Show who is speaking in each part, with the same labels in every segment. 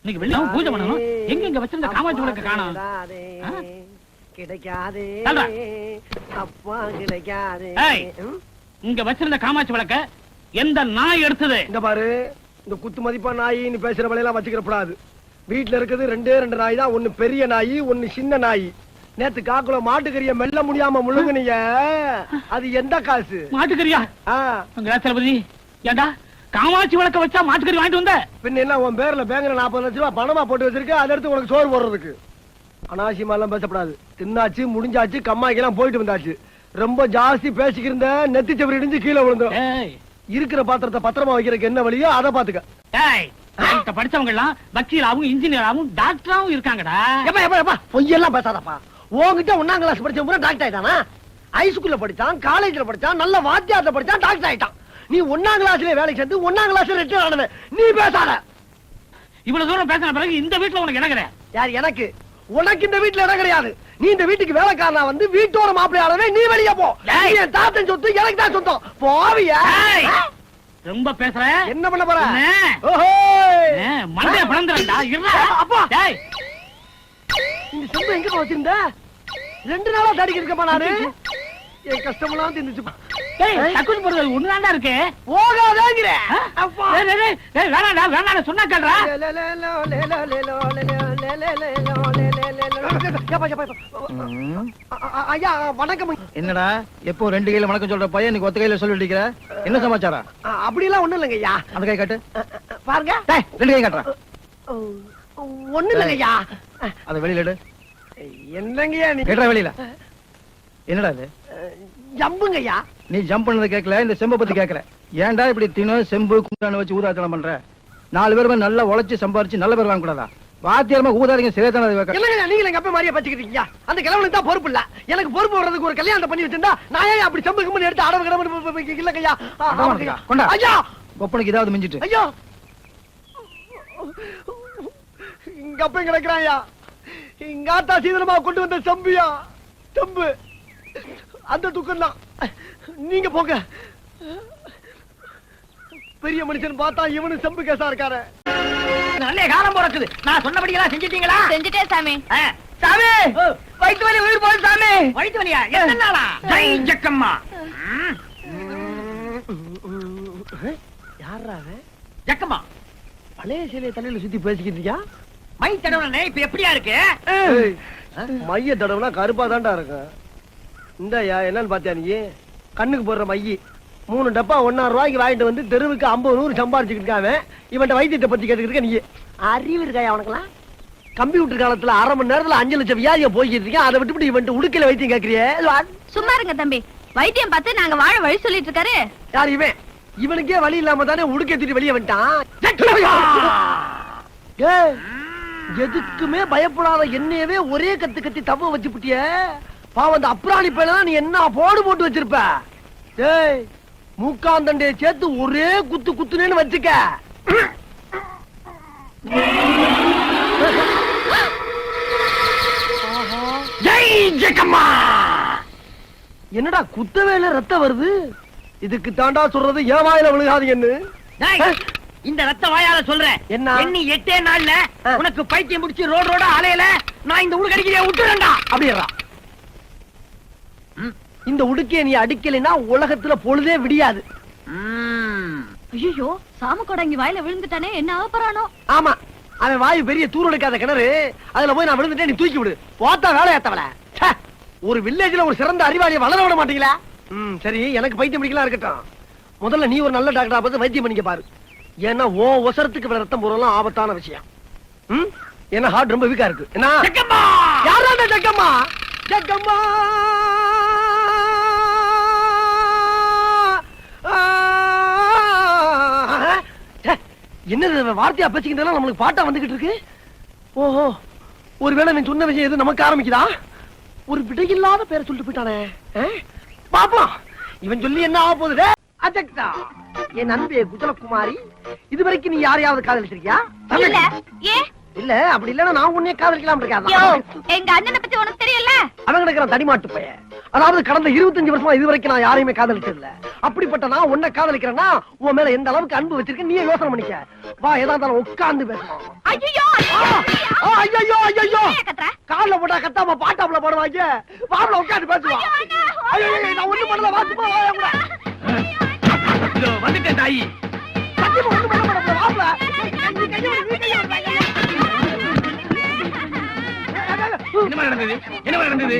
Speaker 1: இன்னைக்கு வெள்ளியும் பூஜை பண்ணணும். எங்க இங்க வச்சிருந்த காமாட்சி விளக்க காணோம்.
Speaker 2: கிடைக்காதே அப்பா கிடைக்காதே.
Speaker 1: இங்க வச்சிருந்த காமாட்சி விளக்க எந்த நாய் எடுத்தது?
Speaker 2: இந்த பாரு, இந்த குத்து மதிப்பா நாய் நீ பேசுற வேலையெல்லாம் வச்சுக்கிறப்படாது. வீட்டுல இருக்குது ரெண்டே நாய் தான். ஒண்ணு பெரிய நாய், ஒண்ணு சின்ன நாய். நேத்து காக்குல மாட்டுக்கறிய மெல்ல முடியாம முழுங்குனீங்க. அது எந்த காசு?
Speaker 1: மாட்டுக்கறியா? தளபதி, ஏண்டா காமாட்சி விளக்க வச்சா மாட்டுக்கறி வாங்கிட்டு வந்த?
Speaker 2: பின்ன என்ன உன் பேர்ல பேங்க்ல 40 லட்சம் ரூபாய் பணமா போட்டு வச்சிருக்க, அதை எடுத்து உனக்கு சோறு போடுறதுக்கு. அனாவசியமா எல்லாம் பேசப்படாது. தின்னாச்சு, முடிஞ்சாச்சு, கம்மாய்க்கெல்லாம் போயிட்டு வந்தாச்சு. ரொம்ப ஜாஸ்தி பேசிக்கிருந்த நெத்தி செவரி இடிஞ்சு கீழே விழுந்தோம். இருக்கிற பாத்திரத்தை பத்திரமா வைக்கிறதுக்கு என்ன வழியோ அதை பாத்துக்க.
Speaker 1: படிச்சவங்க எல்லாம் வக்கீலாவும் இன்ஜினியராவும் டாக்டராவும் இருக்காங்கடா.
Speaker 2: பொய்யெல்லாம் பேசாதப்பா. உங்ககிட்ட 1ஆம் கிளாஸ் படிச்ச பூரா டாக்டர் ஆயிட்டானா? ஹைஸ்கூல்ல படிச்சான், காலேஜ்ல படிச்சான், நல்ல வாத்தியார்ல படிச்சான், டாக்டர் ஆயிட்டான். நீ 1ஆம் கிளாஸ்ல வேலைக்கு சேர்ந்து 1ஆம் கிளாஸ்ல ரிட்டையர் ஆனவன். நீ பேசாத.
Speaker 1: இவ்வளவு தூரம் பேசின பிறகு இந்த வீட்டுல உனக்கு இடம் கிடையாது.
Speaker 2: யார் எனக்கு? உனக்கு இந்த வீட்டுல இடம் கிடையாது. நீ இந்த வீட்டுக்கு வேலைக்காரனா வந்து வீட்டோட மாப்பிள்ளையாளவே நீ வெளியே போ. என் தாத்தன் சொத்து எனக்கு தான் சொந்தம். போவியா?
Speaker 1: ரொம்ப பேசுற.
Speaker 2: என்ன பண்ண போற?
Speaker 1: மண்டைய பிளந்துறா.
Speaker 2: அப்பா இந்த சொம்பு எங்க வச்சிருந்த? 2 நாளா தாடிக்கு இருக்கப்பா நானு. என் கஷ்டமெல்லாம் தின்னுச்சுப்பா.
Speaker 1: தக்குன்னு போறது ஒண்ணுதான்டா இருக்கு.
Speaker 2: போகாதேங்கிற.
Speaker 1: வேணாடா வேணாடா சொன்னா கேள்றா.
Speaker 2: ஐயா வணக்கம்.
Speaker 3: என்னடா எப்போ 2 கையில வணக்கம் சொல்ற பையன் நீ ஒத்த கையில சொல்லிட்டு இருக்கிற? என்ன சமாச்சாரம்?
Speaker 2: அப்படி எல்லாம் ஒண்ணும் இல்லைங்க ஐயா.
Speaker 3: அந்த கை காட்டு
Speaker 2: பாருங்க.
Speaker 3: 2 கை காட்டுறா.
Speaker 2: ஒண்ணும் இல்லைங்க ஐயா.
Speaker 3: அத வெளியில எடு.
Speaker 2: என்னங்கய்யா நீ?
Speaker 3: கேட்டா வெளியில. என்னடா இது?
Speaker 2: ஜம்புங்க ஐயா.
Speaker 3: நீ ஜம்ப் பண்ணது கேட்கல, இந்த செம்ப பத்தி கேட்கல. ஏன்டா இப்படி தினம் செம்பு குண்டான வச்சு ஊதாத்தனம் பண்ற? 4 பேருமே நல்லா உழைச்சு சம்பாரிச்சு நல்ல பேர் வாங்க கூடாதா? வாத்தியாரமா ஊதாரிங்க சிறைத்தான
Speaker 2: நீங்க எங்க அப்பா மாதிரியே பச்சுக்கிட்டீங்க. அந்த கிழவனுக்கு தான் பொறுப்பு இல்ல. எனக்கு பொறுப்பு வர்றதுக்கு ஒரு கல்யாணம் பண்ணி வச்சிருந்தா நான் ஏன் அப்படி சம்பு கம்பெனி எடுத்து அடவு கிடவு இல்லையா?
Speaker 3: கொண்டா
Speaker 2: ஐயா
Speaker 3: ஒப்பனுக்கு ஏதாவது மிஞ்சிட்டு.
Speaker 2: ஐயா இங்க அப்ப கிடக்குறாயா? இங்க ஆத்தா சீதனமா கொண்டு வந்த சம்பியா சம்பு. அந்த துக்கம் தான். நீங்க போங்க. பெரிய மனுஷன் பார்த்தா இவனு சம்பு கேசா இருக்காரு.
Speaker 1: நல்ல காலம் பிறக்குது. நான் சொன்னபடி எல்லாம் செஞ்சிட்டீங்களா?
Speaker 4: செஞ்சுட்டே சாமி.
Speaker 1: சாமி வயிற்று வலி உயிர் போகுது சாமி. வயிற்று வலியா? எத்தனை நாளா? ஜெய் ஜக்கம்மா.
Speaker 2: யாரா
Speaker 1: ஜக்கம்மா?
Speaker 2: பழைய சிலையை தலையில சுத்தி பேசிக்கிட்டு இருக்கியா?
Speaker 1: மை தடவை இப்ப எப்படியா இருக்கு?
Speaker 2: மைய தடவுனா கருப்பா தான்டா இருக்கு. இந்தயா என்னன்னு பாத்தியா நீ? கண்ணுக்கு போடுற மைய 3 டப்பா 1,000 ரூபாய்க்கு வாங்கிட்டு வந்து தெருவுக்கு 50 100 சம்பாரிச்சுக்கிட்டு இருக்காங்க. இவன்ட்ட வைத்தியத்தை பத்தி கேட்டுக்கிட்டு இருக்க. நீ அறிவு இருக்காயா உனக்கெல்லாம்? கம்ப்யூட்டர் காலத்துல 1/2 மணி நேரத்துல 5 லட்சம் வியாதியை போய்கிட்டு இருக்கேன். அதை விட்டுவிட்டு இவன்ட்ட உடுக்கையில வைத்தியம் கேட்கறியே?
Speaker 4: சும்மா இருங்க தம்பி. வைத்தியம் பார்த்து நாங்க வாழ வழி சொல்லிட்டு இருக்காரு.
Speaker 2: யார் இவன்? இவனுக்கே வழி இல்லாம தானே உடுக்கை தூக்கி வெளியே வந்துட்டான். எதுக்குமே பயப்படாத என்னையவே ஒரே கத்து கத்தி தவ வச்சு புட்டிய. பாவம் அந்த அப்ராணி பையனா நீ என்ன போட்டு வச்சிருப்ப? டேய் மூக்காந்தண்டைய சேர்த்து ஒரே குத்து குத்துனேன்னு வச்சுக்க.
Speaker 1: ஜெய் ஜக்கம்மா.
Speaker 2: என்னடா குத்தவேல ரத்தம் வருது? இதுக்கு தாண்டா சொல்றது ஏன் வாயில விழுகாதீங்கன்னு.
Speaker 1: இந்த ரத்த வாயால சொல்றேன்.
Speaker 2: என்ன?
Speaker 1: எண்ணி 8 நாள்ல உனக்கு பைத்தியம் முடிச்சு ரோட அலையில நான் இந்த உடுக்கு அடிக்கிறேன் விட்டுறேன்டா.
Speaker 2: அப்படியா? இந்த உடுக்கைய நீ அடிக்கலைன்னா உலகத்துல பொழுதே விடியாது.
Speaker 4: ஐயோ சாம கொடங்கி வாயில விழுந்துட்டானே, என்ன ஆபரானோ?
Speaker 2: ஆமா, அவன் வாயு பெரிய தூரடிக்காத கிணறு. அதுல போய் நான் விழுந்துட்டேன், நீ தூக்கி விடு. போத்தா வேலையாத்தவள. ஒரு வில்லேஜ்ல ஒரு சிறந்த அறிவாளியை வளர விட மாட்டீங்களா? சரி, எனக்கு பைத்தியம் பிடிக்கலாம் இருக்கட்டும். முதல்ல நீ ஒரு நல்ல டாக்டரா பார்த்து வைத்தியம் பண்ணிக்க பாரு. ஏன்னா ஓ ஒசரத்துக்கு ரத்தம் போறலாம் ஆபத்தான விஷயம். ஏன்னா ஹார்ட் ரொம்ப வீக்கா இருக்கு. என்ன யாரா ஜக்கம்மா? ஜக்கம்மா என்னது வார்த்தையா பேசிக்கிட்டு நம்மளுக்கு பாட்டா வந்துகிட்டு இருக்கு. ஓஹோ, ஒருவேளை நீ சொன்ன விஷயம் எது நமக்கு ஆரம்பிக்குதா? ஒரு விடையில்லாத பேரை சொல்லிட்டு போயிட்டானே. பாப்போம் இவன் சொல்லி என்ன ஆக போகுது. அஜக்தா என் அன்பே குஜலகுமாரி, இதுவரைக்கும் நீ யாரையாவது காதலிச்சிருக்கியா? இல்ல அப்படி இல்லன்னா நான் உன்னைய காதலிக்கலாம் இருக்காது.
Speaker 4: எங்க அண்ணனை பத்தி உனக்கு தெரியல.
Speaker 2: அவன் கிடக்குறான் தடிமாட்டு பையன். அதாவது கடந்த 25 வருஷமா இதுவரைக்கும் நான் யாரையுமே காதலிச்சது இல்ல. அப்படிப்பட்ட நான் உன்னை காதலிக்கிறேன்னா உன் மேல எந்த அளவுக்கு அன்பு வச்சிருக்க நீயே யோசனை பண்ணிக்க. வா, ஏதா இருந்தாலும் உட்கார்ந்து பேசணும்.
Speaker 4: ஐயோ
Speaker 2: ஐயோ ஐயோ கால்ல போட்டா கத்தாம பாட்டாப்புல போடுவாங்க. வாப்ல உட்கார்ந்து பேசுவா. ஐயோ நான் ஒண்ணு பண்ணல, வாத்து போ கூட.
Speaker 1: இதோ வந்துட்டேன் தாயி.
Speaker 2: சத்தியமா ஒண்ணு பண்ணல மாட்டேன் வாப்ல.
Speaker 1: என்ன நடந்தது? என்ன நடந்தது?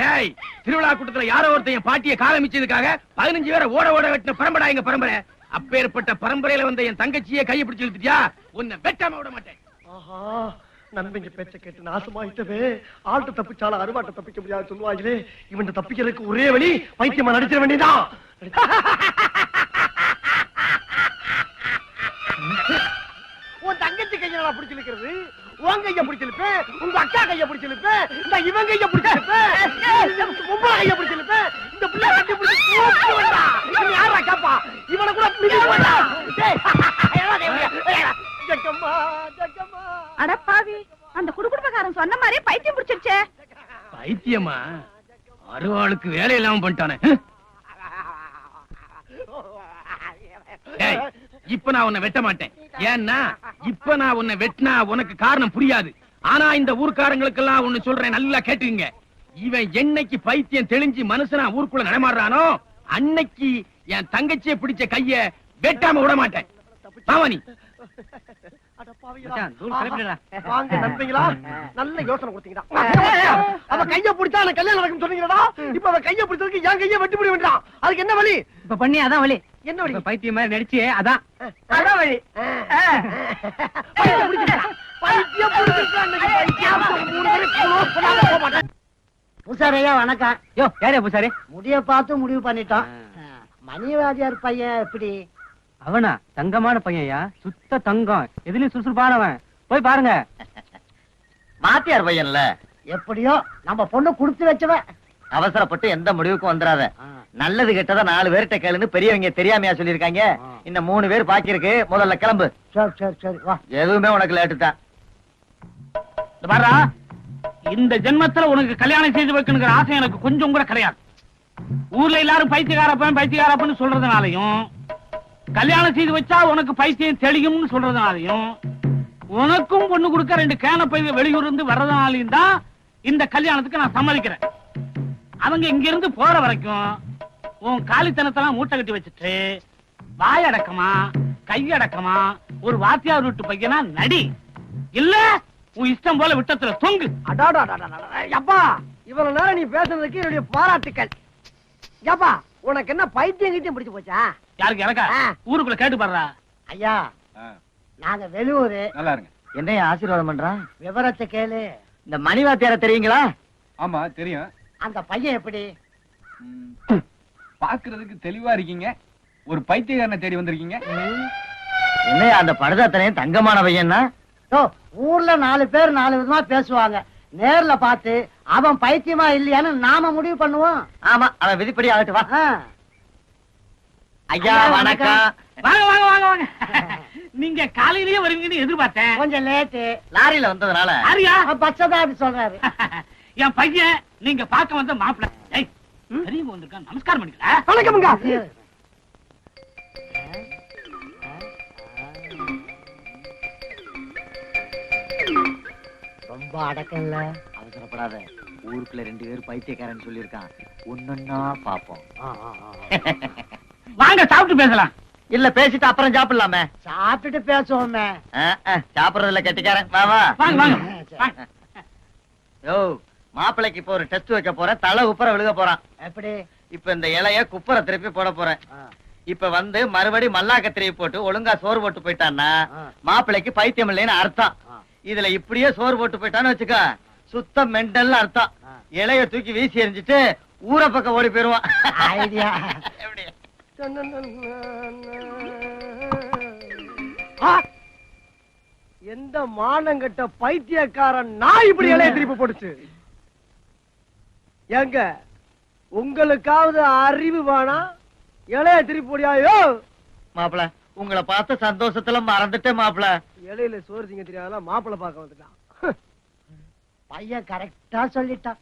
Speaker 1: டேய், திருவிழா கூட்டத்துல யாரோ ஒருத்தன் பாட்டியை காலமிச்சதுக்காக 15 பேரை ஓட ஓட வெட்டின பரம்பரை எங்க பரம்பரை. அப்பேற்பட்ட பரம்பரையில வந்த என் தங்கச்சியை கையை பிடிச்சு இழுத்துட்டியா? உன்னை வெட்டாம விட மாட்டேன்.
Speaker 2: ஆஹா, நண்பங்க பேச்ச கேட்டு நாசமாயிட்டவே. ஆள்கிட்ட தப்பிச்சாலும் அருவாட்ட தப்பிக்க முடியாது சொல்லுவாங்களே. இவன் தப்பிக்கிறதுக்கு ஒரே வழி வைத்தியமா நடிச்சிட வேண்டியதான். உன் தங்கச்சி கையை பிடிச்சிருக்கிறது, உன் கைய பிடிச்சிருப்பேன், உங்க அக்கா கைய பிடிச்சிருப்பேன், இந்த இவன் கைய பிடிச்சிருப்பேன், உங்க கைய பிடிச்சிருப்பேன். இந்த பிள்ளை கட்டி பிடிச்சி யாரா கேப்பா? இவனை கூட ஜக்கம்மா ஜக்கம்மா.
Speaker 4: அடப்பாவி, அந்த குடுகுடுப்பக்காரன் சொன்ன மாதிரி பைத்தியம் பிடிச்சிருச்சே.
Speaker 1: பைத்தியமா? அருவாளுக்கு வேலை இல்லாம பண்ணிட்டானே. டேய், இப்ப நான் உன்னை வெட்ட மாட்டேன். ஏன்னா இப்ப நான் உன்னை வெட்டினா உனக்கு காரணம் புரியாது. ஆனா இந்த ஊர்க்காரங்களுக்கெல்லாம் ஒண்ணு சொல்றேன், நல்லா கேட்டுங்க. இவன் என்னைக்கு பைத்தியம் தெளிஞ்சு மனுஷனா ஊருக்குள்ள நடமாடுறானோ அன்னைக்கு என் தங்கச்சியை பிடிச்ச கைய வெட்டாம விட மாட்டேன். பாவனி
Speaker 2: வாங்க நண்பங்களா, நல்ல யோசனை கொடுத்தீங்கடா. அவ கைய பிடிச்சா எனக்கு கல்யாணம் நடக்கும் சொன்னீங்கடா. இப்ப அவ கைய பிடிச்சதுக்கு என் கைய வெட்டி பிடி வேண்டாம். அதுக்கு என்ன வழி?
Speaker 5: இப்ப பண்ணி அதான் வழி.
Speaker 2: என்ன வழி?
Speaker 5: பைத்தியம் மாதிரி நடிச்சு அதான்
Speaker 2: அதான் வழி. பைத்தியம் பிடிச்சிட்டா. பைத்தியம் பிடிச்சிட்டா. அன்னைக்கு பைத்தியம் 3 பேரும் க்ளோஸ் பண்ணாம போக மாட்டேன்.
Speaker 5: பூசாரியா வணக்கம். யோ யாரே பூசாரி?
Speaker 6: முடிய பார்த்து முடிவு பண்ணிட்டோம். மணிவாதியார் பையன் எப்படி?
Speaker 5: அவனா தங்கமான பையன்யா, சுத்த தங்கம், எதுலயும் சுறுசுறுப்பானவன். போய் பாருங்க.
Speaker 6: மாத்தியார் பையன்ல எப்படியோ நம்ம பொண்ணு குடுத்து வச்சவன். அவசரப்பட்டு எந்த முடிவுக்கும் வந்துடாத. நல்லது கெட்டதா 4 பேர்கிட்ட கேளுன்னு பெரியவங்க தெரியாமையா சொல்லிருக்காங்க. இன்னும் 3 பேர் பாக்கி இருக்கு. முதல்ல கிளம்பு. சரி சரி சரி வா. எதுவுமே உனக்கு லேட்டு தான்.
Speaker 5: பாரா, இந்த ஜென்மத்துல உனக்கு கல்யாணம் செய்து வைக்கணுங்கிற ஆசை எனக்கு கொஞ்சம் கூட கிடையாது. ஊர்ல எல்லாரும் பைத்தியக்காரப்பன்னு சொல்றதுனாலையும், கல்யாணம் செய்து வச்சா உனக்கு பைத்தியம் தெளியும்னு சொல்றதுனாலையும், உனக்கும் பொண்ணு கொடுக்க 2 கேன பைய வெளியூர் இருந்து வர்றதுனாலையும் தான் இந்த கல்யாணத்துக்கு நான் சம்மதிக்கிறேன். அவங்க இங்க இருந்து போற வரைக்கும் உன் காலித்தனத்தெல்லாம் மூட்டை கட்டி வச்சுட்டு வாயடக்கமா கையடக்கமா ஒரு வாத்தியார் வீட்டு பையனா நடி. இல்ல உன் இஷ்டம் போல விட்டத்துல தொங்கு.
Speaker 2: அப்பா, இவ்வளவு நேரம் நீ பேசுறதுக்கு என்னுடைய பாராட்டுக்கள். ஏப்பா, உனக்கு என்ன பைத்தியம் கிட்டியம் பிடிச்சு போச்சா?
Speaker 5: யாருக்கு எனக்கா? ஊருக்குள்ள கேட்டு பாடுறா.
Speaker 6: ஐயா, நாங்க வெளியூரு.
Speaker 3: நல்லா இருங்க.
Speaker 6: என்னைய ஆசீர்வாதம் பண்றான். விவரத்தை கேளு. இந்த மணிவாத்தியார தெரியுங்களா?
Speaker 3: ஆமா தெரியும்.
Speaker 6: அந்த பையன் எப்படி?
Speaker 3: பாக்குறதுக்கு தெளிவா இருக்கீங்க. ஒரு பைத்தியக்காரனை தேடி வந்திருக்கீங்க.
Speaker 6: என்னையா அந்த படுதாத்தனையும் தங்கமான பையன்னா? ஊர்ல 4 பேர் 4 விதமா பேசுவாங்க. நேர்ல பார்த்து அவன் பைத்தியமா இல்லையான்னு நாம முடிவு பண்ணுவோம். ஆமா, அவன் விதிப்படி ஆகட்டு வா. ஐயா வணக்கம்.
Speaker 5: வாங்க வாங்க வாங்க வாங்க. நீங்க காலையிலேயே வருவீங்கன்னு எதிர்பார்த்தேன்.
Speaker 6: கொஞ்சம் லேட்டு. லாரியில வந்ததுனால.
Speaker 5: யாரியா?
Speaker 6: பச்சதா அப்படி சொல்றாரு.
Speaker 5: என் பையன் நீங்க பார்க்க வந்த மாப்பிள்ளை. பெரியவங்க வந்திருக்கான், நமஸ்காரம் பண்ணிக்கல.
Speaker 2: வணக்கம்ங்க.
Speaker 6: ரொம்ப அடக்கம் இல்ல. அவசரப்படாத. ஊருக்குள்ள 2 பேர் பைத்தியக்காரன் சொல்லிருக்கான். ஒன்னொன்னா பாப்போம்.
Speaker 5: வாங்க சாப்பிட்டு பேசலாம்.
Speaker 6: இல்ல பேசிட்டு அப்புறம் சாப்பிடலாமே. சாப்பிட்டுட்டு பேசுவோமே. சாப்பிடுறதுல கெட்டிக்காரன். வா வா.
Speaker 5: வாங்க வாங்க.
Speaker 6: யோ, மாப்பிளைக்கு இப்ப ஒரு டெஸ்ட் வைக்க போறேன். தலை உப்பர விழுக போறான். எப்படி? இப்ப இந்த இலைய குப்பரை திருப்பி போட போறேன். இப்ப வந்து மறுபடி மல்லாக்க திருப்பி போட்டு ஒழுங்கா சோறு போட்டு போயிட்டான்னா மாப்பிளைக்கு பைத்தியம் இல்லைன்னு அர்த்தம். இதுல இப்படியே சோறு போட்டு போயிட்டான்னு வச்சுக்க, சுத்த மெண்டல் அர்த்தம். இலைய தூக்கி வீசி எறிஞ்சிட்டு ஊரை பக்கம் ஓடி போயிருவான். ஐடியா எப்படி?
Speaker 2: எந்த மானங்கட்ட பைத்தியக்காரன் நான் இப்படி இலைய திருப்பி போடுச்சு? ஏங்க, உங்களுக்காவது அறிவு வேணா? இலைய திருப்பி போடியாயோ?
Speaker 6: மாப்பிள, உங்களை பார்த்த சந்தோஷத்துல மறந்துட்டேன் மாப்பிள.
Speaker 2: இலையில சோறு திங்க தெரியாத மாப்பிள பார்க்க வந்துட்டான்.
Speaker 6: பையன் கரெக்டா சொல்லிட்டான்.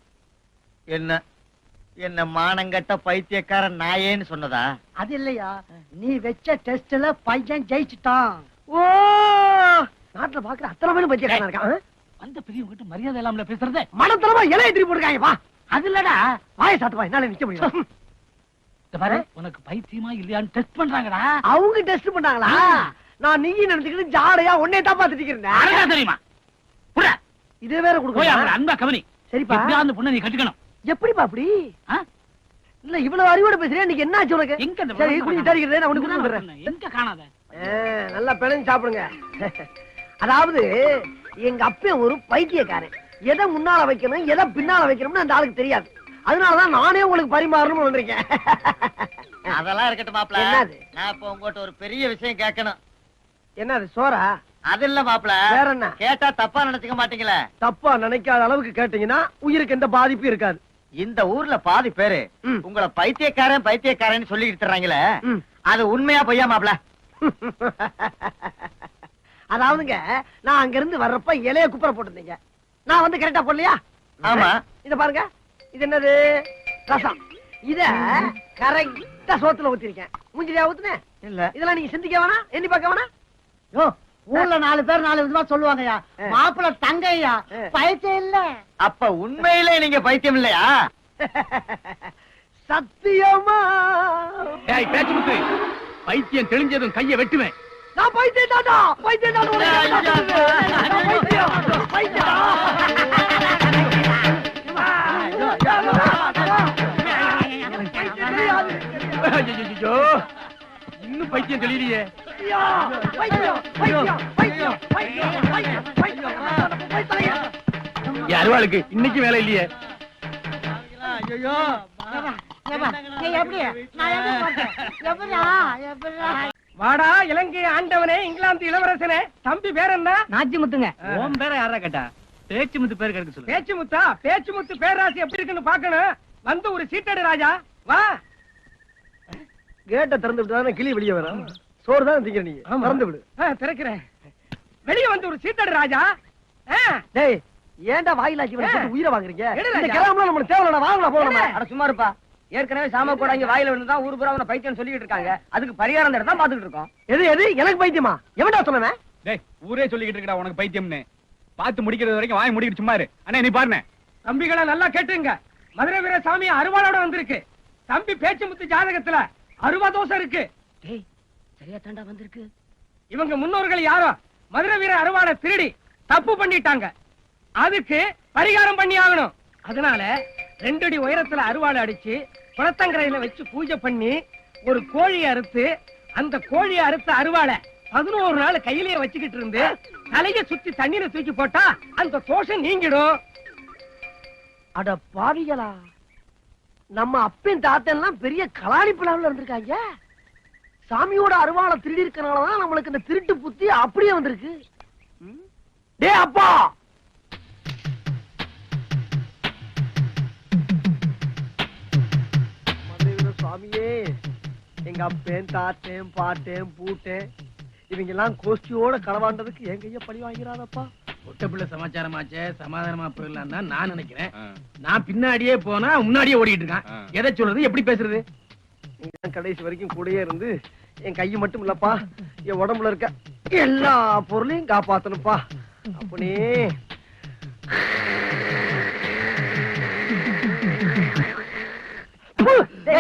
Speaker 6: என்ன என்ன மானங்கட்ட பைத்தியக்காரன் நாயேன்னு சொன்னதா?
Speaker 2: அது இல்லையா, நீ வச்ச டெஸ்ட்ல பையன் ஜெயிச்சுட்டான். ஓ, நாட்டுல பாக்குற அத்தனை பேரும் பைத்தியக்காரனா இருக்கான்.
Speaker 5: வந்த பெரியவங்க கிட்ட மரியாதை இல்லாமல பேசுறதே.
Speaker 2: மனத்தனமா இலையை திருப்பி போட்டுருக்காங்க. வா,
Speaker 5: அது இல்லடா.
Speaker 2: வாயை சாத்துவா, என்னால நிக்க முடியும்.
Speaker 5: இந்த பாரு, உனக்கு பைத்தியமா இல்லையான்னு டெஸ்ட் பண்றாங்கடா.
Speaker 2: அவங்க டெஸ்ட் பண்ணாங்களா? நான் நீங்க நினைச்சுக்கிட்டு ஜாடையா உன்னை தான் பாத்துட்டு
Speaker 5: அழகா தெரியுமா? புடா.
Speaker 2: இதே வேற
Speaker 5: போய் அவளை
Speaker 2: கொடுக்க.
Speaker 5: அன்பா கவனி.
Speaker 2: சரிப்பா.
Speaker 5: எப்படியா அந்த பொண்ணை நீ கட்டிக்கணும்.
Speaker 2: எப்படிப்பா அப்படி?
Speaker 5: ஆ?
Speaker 2: இல்ல இவ்வளவு அறிவோட பேசுறேன், இன்னைக்கு என்ன ஆச்சு உனக்கு?
Speaker 5: எங்க இந்த
Speaker 2: சரி,
Speaker 5: விளம்பரம்
Speaker 2: குடிச்சு
Speaker 5: காணாத?
Speaker 2: தரிக்கிறேன், நான் உனக்கு குடிச்சு தர்றேன்.
Speaker 5: எங்க காணாத?
Speaker 2: நல்லா பிணைஞ்சு சாப்பிடுங்க. அதாவது எங்க அப்பன் ஒரு பைத்தியக்காரன். எதை முன்னால வைக்கணும் எதை பின்னால வைக்கணும்னு அந்த ஆளுக்கு தெரியாது. அதனாலதான் நானே உங்களுக்கு பரிமாறணும்னு வந்திருக்கேன்.
Speaker 6: அதெல்லாம் இருக்கட்டும் மாப்ள.
Speaker 2: என்னது?
Speaker 6: நான் இப்ப உங்ககிட்ட ஒரு பெரிய விஷயம் கேட்கணும்.
Speaker 2: என்னது, சோறா?
Speaker 6: அது இல்ல மாப்ள.
Speaker 2: வேற என்ன?
Speaker 6: கேட்டா தப்பா நினைச்சுக்க மாட்டீங்களே?
Speaker 2: தப்பா நினைக்காத அளவுக்கு கேட்டீங்கன்னா உயிருக்கு எந்த பாதிப்பும் இருக்காது.
Speaker 6: இந்த ஊர்ல பாதி பேரு
Speaker 2: ம்.
Speaker 6: உங்களை பைத்தியக்காரன் பைத்தியக்காரன் சொல்லிட்டு தர்றாங்களே,
Speaker 2: ம்.
Speaker 6: அது உண்மையா பொய்யா மாப்ள?
Speaker 2: அதாவதுங்க, நான் அங்க இருந்து வர்றப்ப இலைய குப்புற போட்டிருந்தீங்க. நான் வந்து கரெக்டா போடலையா?
Speaker 6: ஆமா.
Speaker 2: இத பாருங்க, இது என்னது? ரசம். இத கரெக்டா சோத்துல ஊத்திருக்கேன். மூஞ்சிலியா ஊத்துனேன்?
Speaker 6: இல்ல.
Speaker 2: இதெல்லாம் நீங்க சிந்திக்க வேணாம், எண்ணி பார்க்க வேணாம்.
Speaker 7: ஊர்ல 4 பேர் 4 விதமா சொல்லுவாங்கய்யா. மாப்பிள்ள தங்கையா, பைத்தியம் இல்ல.
Speaker 6: அப்ப உண்மையிலே நீங்க பைத்தியம் இல்லையா?
Speaker 2: சத்தியமா
Speaker 1: டேய் பேச்சு முத்து, பைத்தியம் தெளிஞ்சதும் கைய வெட்டுவேன்.
Speaker 2: நான் பைத்தியம் தாண்டா, பைத்தியம் தாண்டா, பைத்தியம், பைத்தியம்.
Speaker 1: ஐயோ, இன்னும் பைத்தியம் தெளியலையே. என் அருவாளுக்கு இன்னைக்கு வேலை இல்லையே.
Speaker 2: வாடா இலங்கை ஆண்டவனே, இங்கிலாந்து இளவரசனே, தம்பி பேர் என்ன?
Speaker 7: நாச்சிமுத்துங்க.
Speaker 5: உன் பேரை யாரா கேட்டா? பேச்சு முத்து பேர் கிடைக்க சொல்லு.
Speaker 2: பேச்சு முத்தா? பேச்சு முத்து பேராசி எப்படி இருக்குன்னு பாக்கணும். வந்து ஒரு சீட்டடு ராஜா, வா. கேட்ட திறந்து விட்டு கிளி வெளியே வரும். சோறு தான் திங்கிற நீ, திறந்து விடு. திறக்கிறேன். வெளியே வந்து ஒரு சீட்டடு ராஜா. டேய், ஏன்டா வாயிலாக்கி உயிரை வாங்குறீங்க? இந்த கிராமம்லாம் நம்மளுக்கு தேவையில்லடா, வாங்கலாம் போகலாம்.
Speaker 7: அட சும்மா இருப்பா. ஏற்கனவே சாம கூட இங்க வாயில விழுந்துதான் ஊர் பூரா உன பைத்தியம் சொல்லிட்டு இருக்காங்க. அதுக்கு பரிகாரம் தேட தான் பாத்துக்கிட்டு இருக்கோம்.
Speaker 2: எது எது எனக்கு பைத்தியமா? எவன்டா சொன்னவன்?
Speaker 3: டேய், ஊரே சொல்லிக்கிட்டு இருக்கடா உனக்கு பைத்தியம்னு. பார்த்து முடிக்கிறது வரைக்கும் வாய் முடிக்கிட்டு சும்மா இரு. அண்ணே நீ பாருங்க.
Speaker 2: தம்பிகளா நல்லா கேட்டுங்க. மதுரை வீர சாமி அருவாளோட வந்திருக்கு. தம்பி பேச்சு முத்து ஜாதகத்துல அருவா தோசை இருக்கு.
Speaker 7: டேய், சரியா தாண்டா வந்திருக்கு.
Speaker 2: இவங்க முன்னோர்கள் யாரோ மதுரை வீர அருவாளை திருடி தப்பு பண்ணிட்டாங்க. அதுக்கு பரிகாரம் பண்ணி ஆகணும். அதனால 2 அடி உயரத்துல அருவாளை அடிச்சு குளத்தங்கரையில வச்சு பூஜை பண்ணி ஒரு கோழியை அறுத்து, அந்த கோழியை அறுத்த அருவாளை 11 நாள் கையிலேயே வச்சுக்கிட்டு இருந்து தலைய சுத்தி தண்ணீரை தூக்கி போட்டா அந்த தோஷம் நீங்கிடும். அட பாவிகளா, நம்ம அப்பன் தாத்தெல்லாம் பெரிய கலாணி பிளான்ல இருந்திருக்காங்க. சாமியோட அருவாளை திருடி இருக்கனாலதான் நம்மளுக்கு இந்த திருட்டு புத்தி அப்படியே வந்திருக்கு. டே அப்பா, சாமியே, எங்க அப்பேன் தாத்தேன் பாட்டேன் பூட்டேன் இவங்க எல்லாம் கோஷ்டியோட களவாண்டதுக்கு என் கைய பழி வாங்கிறாதப்பா.
Speaker 1: ஒட்டப்பிள்ளை சமாச்சாரமாச்சே, சமாதானமா போயிடலாம் தான் நான் நினைக்கிறேன். நான் பின்னாடியே போனா முன்னாடியே ஓடிட்டு இருக்கான். எதை சொல்றது, எப்படி பேசுறது?
Speaker 2: நீங்க கடைசி வரைக்கும் கூடயே இருந்து என் கையை மட்டும் இல்லப்பா, என் உடம்புல இருக்க எல்லா பொருளையும் காப்பாத்தணும்ப்பா. அப்படியே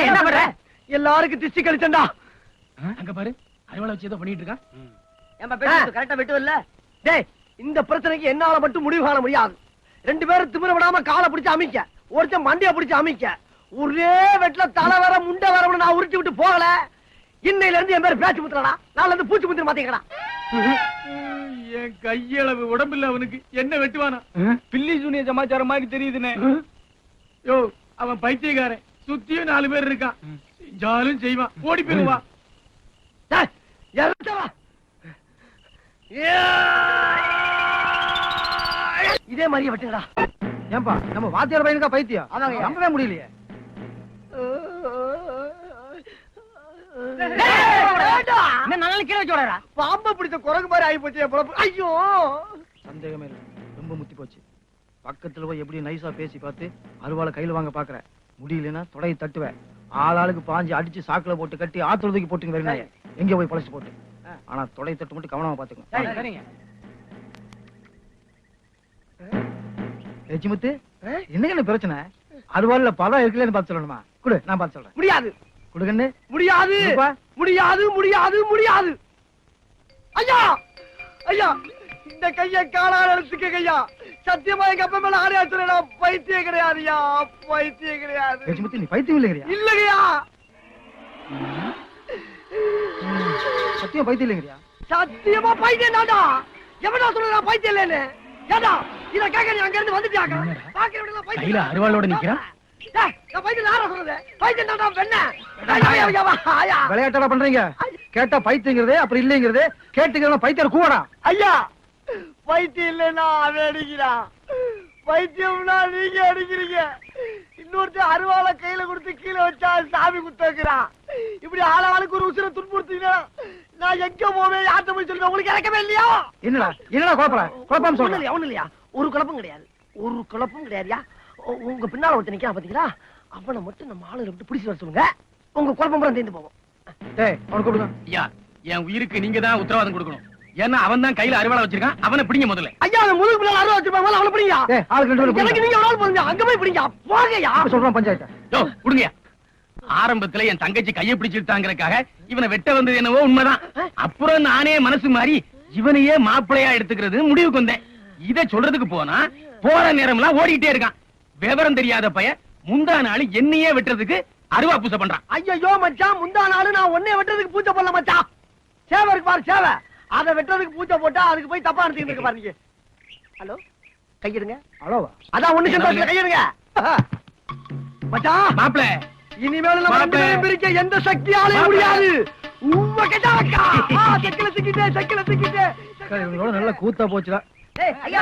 Speaker 2: என்ன பண்ற? எல்லாருக்கும் திஷ்டி கழிச்சண்டா.
Speaker 1: அங்க பாரு, அருவாளை வச்சு ஏதோ பண்ணிட்டு இருக்கான்.
Speaker 7: ஏம்பா பேச்சு கரெக்டா வெட்டு இல்ல?
Speaker 2: டேய், இந்த பிரச்சனைக்கு என்னால மட்டும் முடிவு காண முடியாது. 2 பேரும் திமிர விடாம காலை பிடிச்சு அமைக்க, ஒருத்தன் மண்டைய பிடிச்சு அமைக்க. ஒரே வெட்டுல தலை வர முண்டை வரவன நான் உருட்டி விட்டு போகல. இன்னையில இருந்து என் பேர் பேச்சு முத்துறடா, நாளைல இருந்து பூச்சி முத்திர மாத்திக்கடா.
Speaker 1: என் கையளவு உடம்பில்ல அவனுக்கு என்ன வெட்டுவானா?
Speaker 3: பில்லி சூனிய சமாச்சாரம் மாதிரி தெரியுதுனே.
Speaker 1: யோ, அவன் பைத்தியக்காரன். சுத்தியும் 4 பேர் இருக்கான். செஞ்சாலும் செய்வான். ஓடி போயிருவா.
Speaker 2: டேய், எறட்ட வா. இதே மாதிரியே வெட்டுங்கடா.
Speaker 3: ஏன்பா, நம்ம வாத்தியார் பையனுக்கா பைத்தியம்?
Speaker 7: ஆமாங்க.
Speaker 3: நம்பவே முடியலையே.
Speaker 7: என்ன நல்ல கீழே வச்சு விடுறா?
Speaker 2: பாம்பை பிடிச்ச குரங்கு மாதிரி ஆகி போச்சு என் பொழப்பு. ஐயோ,
Speaker 3: சந்தேகமே இல்லை, ரொம்ப முத்தி போச்சு. பக்கத்துல போய் எப்படி நைஸா பேசி பார்த்து அருவாளை கையில வாங்க பாக்குற. முடியலன்னா தொடையை தட்டுவேன். ஆளாளுக்கு பாஞ்சு அடிச்சு சாக்குல போட்டு கட்டி ஆத்துறதுக்கு போட்டுங்க வேற எங்க போய் பழச்சு போட்டு. ஆனா தொடை தட்டு மட்டும் கவனமா பாத்துக்கணும்.
Speaker 7: சரிங்க.
Speaker 3: லட்சுமித்து என்ன பிரச்சனை? அருவாள்ல பழம் இருக்குல்லன்னு பார்த்து சொல்லணுமா? குடு, நான் பார்த்து சொல்றேன்.
Speaker 2: முடியாது
Speaker 3: குடுகண்ணு.
Speaker 2: முடியாது
Speaker 3: என்னப்பா?
Speaker 2: முடியாது முடியாது முடியாது. ஐயா ஐயா, இந்த கைய காலால எடுத்துக்க கையா. சத்தியமா எங்க அப்பா மேல ஆணையாச்சுல நான் பைத்தியம் கிடையாதுயா, பைத்தியம் கிடையாது.
Speaker 3: லட்சுமித்து நீ பைத்தியம் இல்லைங்கறியா?
Speaker 2: இல்லையா,
Speaker 3: சத்தியம் பைத்தியம் இல்லைங்கறியா?
Speaker 2: சத்தியமா பைத்தியம் தான்டா. எவனா சொல்ற நான் பைத்தியம் இல்லைன்னு? ஏடா இத கேக்க நீ அங்க இருந்து வந்துட்டியாக்க? பாக்குறவங்க எல்லாம் பைத்தியம்.
Speaker 1: கையில அருவாளோட நிக்கிறான்.
Speaker 2: டேய், நான் பைத்தியம் யாரா சொல்றது? பைத்தியம் தான்டா வெண்ண. ஐயா ஐயா,
Speaker 3: விளையாட்டா பண்றீங்க. கேட்டா பைத்தியங்கிறதே அப்புறம் இல்லைங்கிறது. கேட்டுக்கிறவன பைத்தியம் கூவடா.
Speaker 2: ஐயா பைத்தியம் இல்லைன்னா அவன் அடிக்கிறான், பைத்தியம்னா நீங்க அடிக்கிறீங்க. இன்னொருத்தர் அருவாளை கையில கொடுத்து கீழே வச்சா சாமி குத்துக்கிறான். இப்படி ஆளாளுக்கு ஒரு உசுரை துன்புறுத்தீங்கன்னா நான் எங்க போவேன், யார்கிட்ட போய் சொல்லுவேன்? உங்களுக்கு இறக்கவே இல்லையா?
Speaker 3: என்னடா என்னடா குழப்பம் சொல்றேன்.
Speaker 2: ஒண்ணு இல்லையா, ஒரு குழப்பம் கிடையாது, ஒரு குழப்பம் கிடையாதுயா. உங்க பின்னால ஒருத்தர் நிக்கிறான் பாத்தீங்களா, அவனை மட்டும் நம்ம ஆளுகளை விட்டு பிடிச்சு வர சொல்லுங்க. உங்க குழப்பம் பூரா தீர்ந்து போவோம்.
Speaker 3: டேய் அவனுக்கு கொடுங்க.
Speaker 1: ஐயா, என் உயிருக்கு நீங்க தான் உத்தரவாதம் கொடுக்கணும். ஏன்னா அவன் தான் கையில அருவாளை வச்சிருக்கான். அவனை பிடிங்க முதல்ல.
Speaker 2: ஐயா, அவன் முதுகு பின்னால அருவா வச்சிருப்பாங்க, அவனை பிடிங்க.
Speaker 3: டேய் ஆளுக்கு ரெண்டு பேரும்
Speaker 2: எனக்கு நீங்க ஒரு ஆள் போதுங்க, அங்க போய் பிடிங்க. போங்கயா.
Speaker 3: சொல்றான் பஞ்சாயத்து.
Speaker 1: யோ, கொடுங்க. ஆரம்பத்துல என் தங்கச்சி கையை பிடிச்சிட்டாங்கறதுக்காக இவனை வெட்ட வந்தது என்னவோ உண்மைதான். அப்புறம் நானே மனசு மாறி இவனையே மாப்பிளையா எடுத்துக்கிறது முடிவுக்கு வந்தேன். இத சொல்றதுக்கு போனா போற நேரம்லாம் ஓடிட்டே இருக்கான். விவரம் தெரியாத பையன் முந்தா நாள் என்னையே வெட்டுறதுக்கு அருவா பூசை பண்றான்.
Speaker 2: ஐயோ மச்சான், முந்தா நாள் நான் ஒன்னே வெட்டுறதுக்கு பூஜை பண்ணல மச்சான். சேவை இருக்கு பாரு, சேவை. அதை வெட்டுறதுக்கு பூஜை போட்டா அதுக்கு போய் தப்பா எடுத்துக்கிட்டு இருக்கு பாருங்க. ஹலோ, கையிடுங்க.
Speaker 3: அவ்வளவா?
Speaker 2: அதான் ஒண்ணு சேர்ந்து கையிடுங்க மச்சான்.
Speaker 1: மாப்பிள,
Speaker 2: இனிமேல் நம்ம ரெண்டு பேரையும் பிரிக்க எந்த சக்தியாலையும் முடியாது. உம்ம கிட்ட வைக்கா. சக்கில சிக்கிட்டே, சக்கில சிக்கிட்டே.
Speaker 3: இவங்களோட நல்ல கூத்தா போச்சுடா.
Speaker 7: ஐயா